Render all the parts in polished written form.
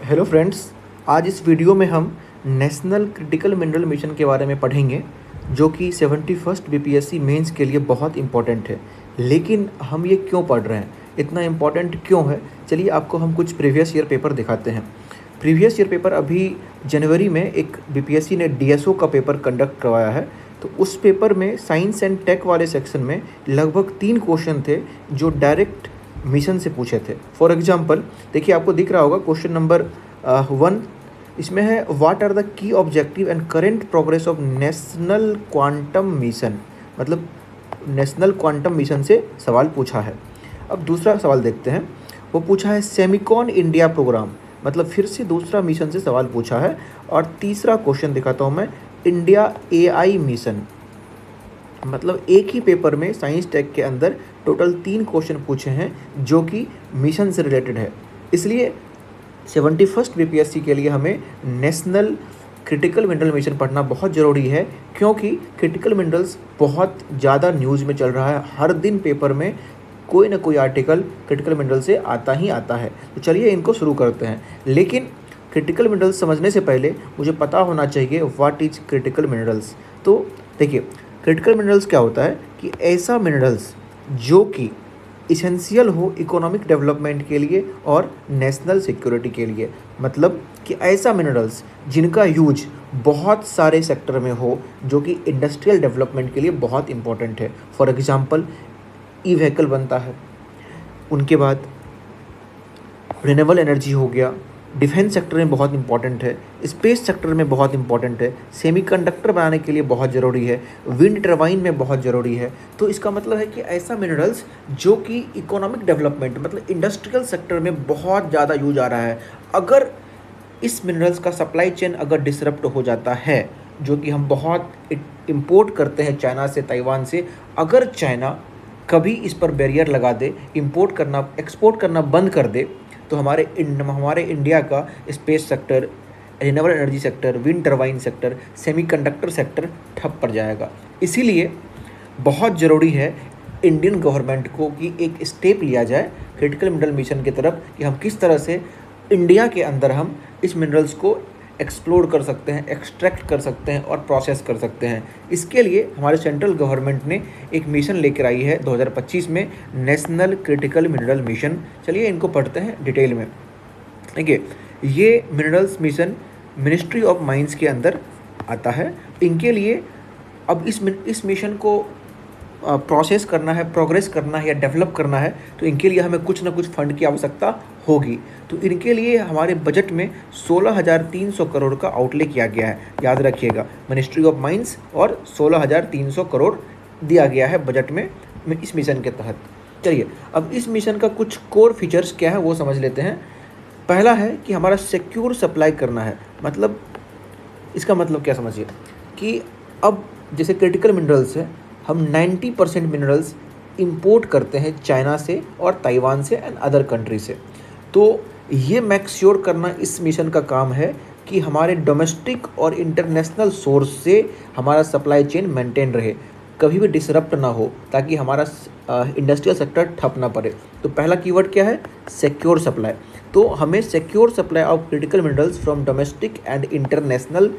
Hello friends, आज इस video में हम नेशनल क्रिटिकल मिनरल मिशन के बारे में पढ़ेंगे जो कि 71st बीपीएससी मेंस के लिए बहुत इम्पॉर्टेंट है। लेकिन हम ये क्यों पढ़ रहे हैं, इतना इम्पॉर्टेंट क्यों है? चलिए आपको हम कुछ प्रीवियस ईयर पेपर दिखाते हैं। प्रीवियस ईयर पेपर अभी जनवरी में एक बीपीएससी ने डीएसओ का पेपर कंडक्ट करवाया है। तो उस पेपर में साइंस एंड टेक वाले सेक्शन में लगभग 3 क्वेश्चन थे जो डायरेक्ट मिशन से पूछे थे। फॉर एग्जांपल देखिए, आपको दिख रहा होगा क्वेश्चन नंबर 1, इसमें है what are the key objective and current progress of national quantum mission. मतलब नेशनल क्वांटम मिशन से सवाल पूछा है। अब दूसरा सवाल देखते हैं, वो पूछा है सेमिकॉन इंडिया प्रोग्राम, मतलब फिर से दूसरा मिशन से सवाल पूछा है। और तीसरा क्वेश्चन दिखाता हूँ मैं, इंडिया एआई मिशन। मतलब एक ही पेपर में साइंस टेक के अंदर टोटल 3 क्वेश्चन पूछे हैं जो कि मिशन से रिलेटेड है। इसलिए 71st बीपीएससी के लिए हमें नेशनल क्रिटिकल मिनरल मिशन पढ़ना बहुत ज़रूरी है, क्योंकि क्रिटिकल मिनरल्स बहुत ज़्यादा न्यूज़ में चल रहा है। हर दिन पेपर में कोई ना कोई आर्टिकल क्रिटिकल मिनरल से आता ही आता है। तो चलिए इनको शुरू करते हैं। लेकिन क्रिटिकल मिनरल्स समझने से पहले मुझे पता होना चाहिए व्हाट इज क्रिटिकल मिनरल्स। तो देखिए, क्रिटिकल मिनरल्स क्या होता है कि ऐसा मिनरल्स जो कि इसेंशियल हो इकोनॉमिक डेवलपमेंट के लिए और नेशनल सिक्योरिटी के लिए। मतलब कि ऐसा मिनरल्स जिनका यूज बहुत सारे सेक्टर में हो जो कि इंडस्ट्रियल डेवलपमेंट के लिए बहुत इंपॉर्टेंट है। फॉर एग्जांपल ई व्हीकल बनता है, उनके बाद रिन्यूएबल एनर्जी हो गया, डिफेंस सेक्टर में बहुत इंपॉर्टेंट है, स्पेस सेक्टर में बहुत इंपॉर्टेंट है, सेमीकंडक्टर बनाने के लिए बहुत ज़रूरी है, विंड टरबाइन में बहुत ज़रूरी है। तो इसका मतलब है कि ऐसा मिनरल्स जो कि इकोनॉमिक डेवलपमेंट मतलब इंडस्ट्रियल सेक्टर में बहुत ज़्यादा यूज आ रहा है, अगर इस मिनरल्स का सप्लाई चेन अगर डिसरप्ट हो जाता है, जो कि हम बहुत इम्पोर्ट करते हैं चाइना से, ताइवान से, अगर चाइना कभी इस पर बैरियर लगा दे, इम्पोर्ट करना एक्सपोर्ट करना बंद कर दे, तो हमारे इंडिया का space sector, renewable energy sector, wind turbine sector, semiconductor sector ठप पड़ जाएगा। इसीलिए बहुत ज़रूरी है इंडियन गवर्नमेंट को कि एक स्टेप लिया जाए क्रिटिकल मिनरल मिशन की तरफ, कि हम किस तरह से इंडिया के अंदर हम इस मिनरल्स को एक्सप्लोर कर सकते हैं, एक्सट्रैक्ट कर सकते हैं और प्रोसेस कर सकते हैं। इसके लिए हमारे सेंट्रल गवर्नमेंट ने एक मिशन लेकर आई है 2025 में, नेशनल क्रिटिकल मिनरल मिशन। चलिए इनको पढ़ते हैं डिटेल में। देखिए, ये minerals mission ministry of mines के अंदर आता है। इनके लिए अब इस मिशन को प्रोसेस करना है, प्रोग्रेस करना है या डेवलप करना है, तो इनके लिए हमें कुछ ना कुछ फंड की आवश्यकता होगी। तो इनके लिए हमारे बजट में 16,300 करोड़ का आउटले किया गया है। याद रखिएगा, मिनिस्ट्री ऑफ माइंस और 16,300 करोड़ दिया गया है बजट में इस मिशन के तहत। चलिए अब इस मिशन का कुछ कोर फीचर्स क्या है वो समझ लेते हैं। पहला है कि हमारा सिक्योर सप्लाई करना है। मतलब इसका मतलब क्या समझिए कि अब जैसे क्रिटिकल मिनरल्स है, हम 90% मिनरल्स इंपोर्ट करते हैं चाइना से और ताइवान से एंड अदर कंट्री से। तो ये मेक श्योर करना इस मिशन का काम है कि हमारे डोमेस्टिक और इंटरनेशनल सोर्स से हमारा सप्लाई चेन मेंटेन रहे, कभी भी डिसरप्ट ना हो, ताकि हमारा इंडस्ट्रियल सेक्टर ठप ना पड़े। तो पहला कीवर्ड क्या है? Secure supply. तो हमें secure supply of critical minerals from domestic and international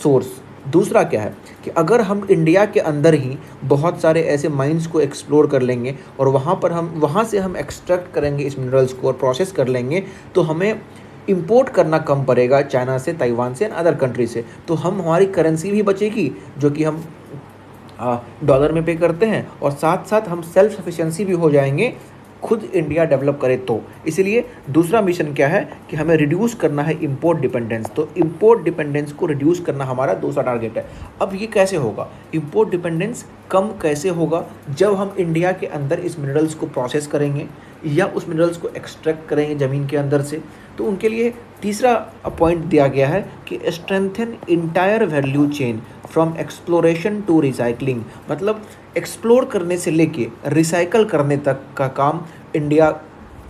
source. दूसरा क्या है कि अगर हम इंडिया के अंदर ही बहुत सारे ऐसे माइंस को एक्सप्लोर कर लेंगे और वहाँ से हम एक्सट्रैक्ट करेंगे इस मिनरल्स को और प्रोसेस कर लेंगे, तो हमें इंपोर्ट करना कम पड़ेगा चाइना से, ताइवान से एंड अदर कंट्री से। तो हमारी करेंसी भी बचेगी जो कि हम डॉलर में पे करते हैं, और साथ साथ हम सेल्फ सफिशिएंसी भी हो जाएंगे, खुद इंडिया डेवलप करे तो। इसलिए दूसरा मिशन क्या है कि हमें रिड्यूस करना है इंपोर्ट डिपेंडेंस। तो इंपोर्ट डिपेंडेंस को रिड्यूस करना हमारा दूसरा टारगेट है। अब ये कैसे होगा? इंपोर्ट डिपेंडेंस कम कैसे होगा? जब हम इंडिया के अंदर इस मिनरल्स को प्रोसेस करेंगे या उस मिनरल्स को एक्सट्रैक्ट करेंगे ज़मीन के अंदर से। तो उनके लिए तीसरा पॉइंट दिया गया है कि strengthen entire value chain from exploration to recycling. मतलब एक्सप्लोर करने से लेके रिसाइकल करने तक का काम इंडिया,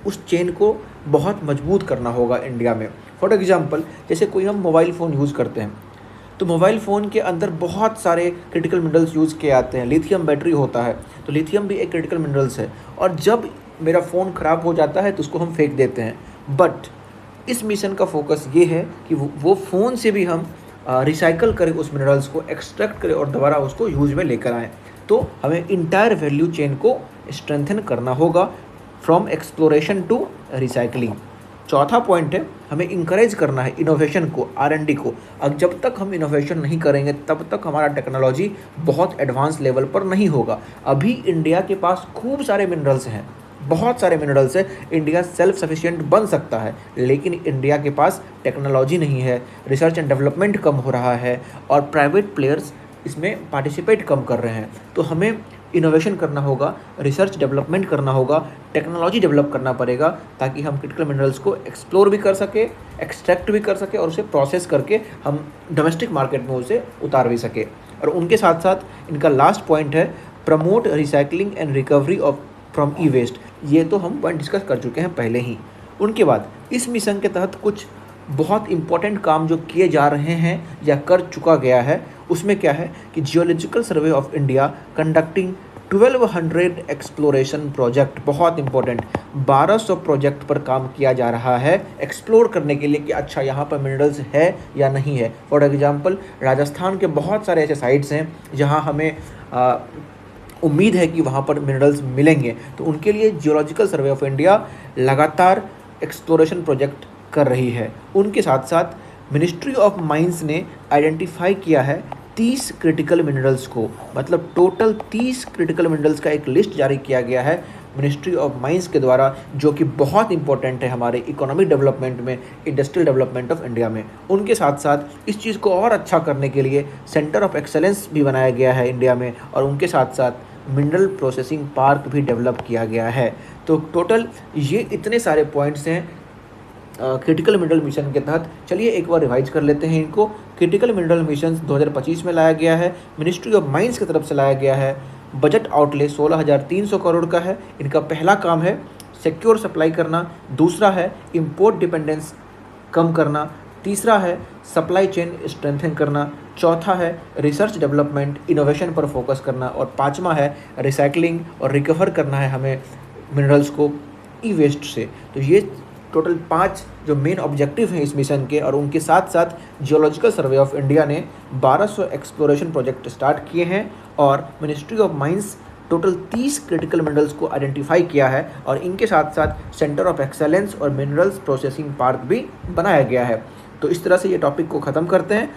उस चेन को बहुत मजबूत करना होगा इंडिया में। फॉर एग्जांपल जैसे कोई हम मोबाइल फ़ोन यूज़ करते हैं, तो मोबाइल फ़ोन के अंदर बहुत सारे क्रिटिकल मिनरल्स यूज़ किए आते हैं। लिथियम बैटरी होता है, तो लिथियम भी एक क्रिटिकल मिनरल्स है। और जब मेरा फ़ोन ख़राब हो जाता है तो उसको हम फेंक देते हैं, बट इस मिशन का फोकस ये है कि वो फ़ोन से भी हम रिसाइकल करें उस मिनरल्स को, एक्सट्रैक्ट करें और दोबारा उसको यूज़ में लेकर आएँ। तो हमें इंटायर वैल्यू चेन को स्ट्रेंथन करना होगा फ्रॉम एक्सप्लोरेशन टू रिसाइकलिंग। चौथा पॉइंट है, हमें इंकरेज करना है इनोवेशन को, R&D को। अब जब तक हम इनोवेशन नहीं करेंगे तब तक हमारा टेक्नोलॉजी बहुत एडवांस लेवल पर नहीं होगा। अभी इंडिया के पास खूब सारे मिनरल्स हैं, बहुत सारे मिनरल्स हैं, इंडिया सेल्फ सफिशिएंट बन सकता है, लेकिन इंडिया के पास टेक्नोलॉजी नहीं है, रिसर्च एंड डेवलपमेंट कम हो रहा है और प्राइवेट प्लेयर्स इसमें पार्टिसिपेट कम कर रहे हैं। तो हमें इनोवेशन करना होगा, रिसर्च डेवलपमेंट करना होगा, टेक्नोलॉजी डेवलप करना पड़ेगा ताकि हम क्रिटिकल मिनरल्स को एक्सप्लोर भी कर सके, एक्सट्रैक्ट भी कर सके और उसे प्रोसेस करके हम डोमेस्टिक मार्केट में उसे उतार भी सके। और उनके साथ साथ इनका लास्ट पॉइंट है, promote recycling and recovery of from E waste. ये तो हम पॉइंट डिस्कस कर चुके हैं पहले ही। उनके बाद इस मिशन के तहत कुछ बहुत इंपॉर्टेंट काम जो किए जा रहे हैं या कर चुका गया है, उसमें क्या है कि geological survey of India conducting 1200 exploration project, बहुत इंपॉर्टेंट, 1200 प्रोजेक्ट पर काम किया जा रहा है एक्सप्लोर करने के लिए कि अच्छा यहाँ पर मिनरल्स है या नहीं है। फॉर एग्जांपल राजस्थान के बहुत सारे ऐसे साइट्स हैं जहाँ हमें उम्मीद है कि वहाँ पर मिनरल्स मिलेंगे, तो उनके लिए जियोलॉजिकल सर्वे ऑफ इंडिया लगातार एक्सप्लोरेशन प्रोजेक्ट कर रही है। उनके साथ साथ मिनिस्ट्री ऑफ माइंस ने आइडेंटिफाई किया है 30 क्रिटिकल मिनरल्स को, मतलब टोटल 30 क्रिटिकल मिनरल्स का एक लिस्ट जारी किया गया है मिनिस्ट्री ऑफ माइंस के द्वारा, जो कि बहुत इंपॉर्टेंट है हमारे इकोनॉमिक डेवलपमेंट में, इंडस्ट्रियल डेवलपमेंट ऑफ इंडिया में। उनके साथ साथ इस चीज़ को और अच्छा करने के लिए सेंटर ऑफ एक्सेलेंस भी बनाया गया है इंडिया में, और उनके साथ साथ मिनरल प्रोसेसिंग पार्क भी डेवलप किया गया है। तो टोटल ये इतने सारे पॉइंट्स हैं क्रिटिकल मिनरल मिशन के तहत। चलिए एक बार रिवाइज कर लेते हैं इनको। क्रिटिकल मिनरल मिशन 2025 में लाया गया है, मिनिस्ट्री ऑफ माइंस की तरफ से लाया गया है। बजट आउटले 16,300 करोड़ का है। इनका पहला काम है सिक्योर सप्लाई करना, दूसरा है इम्पोर्ट डिपेंडेंस कम करना, तीसरा है सप्लाई चेन स्ट्रेंथन करना, चौथा है रिसर्च डेवलपमेंट इनोवेशन पर फोकस करना, और पांचवा है रिसाइकलिंग और रिकवर करना है हमें मिनरल्स को ई वेस्ट से। तो ये टोटल 5 जो मेन ऑब्जेक्टिव हैं इस मिशन के, और उनके साथ साथ जियोलॉजिकल सर्वे ऑफ इंडिया ने 1200 एक्सप्लोरेशन प्रोजेक्ट स्टार्ट किए हैं, और ministry of mines total 30 critical minerals को आइडेंटिफाई किया है, और इनके साथ साथ सेंटर ऑफ एक्सेलेंस और मिनरल्स प्रोसेसिंग पार्क भी बनाया गया है। तो इस तरह से ये टॉपिक को ख़त्म करते हैं।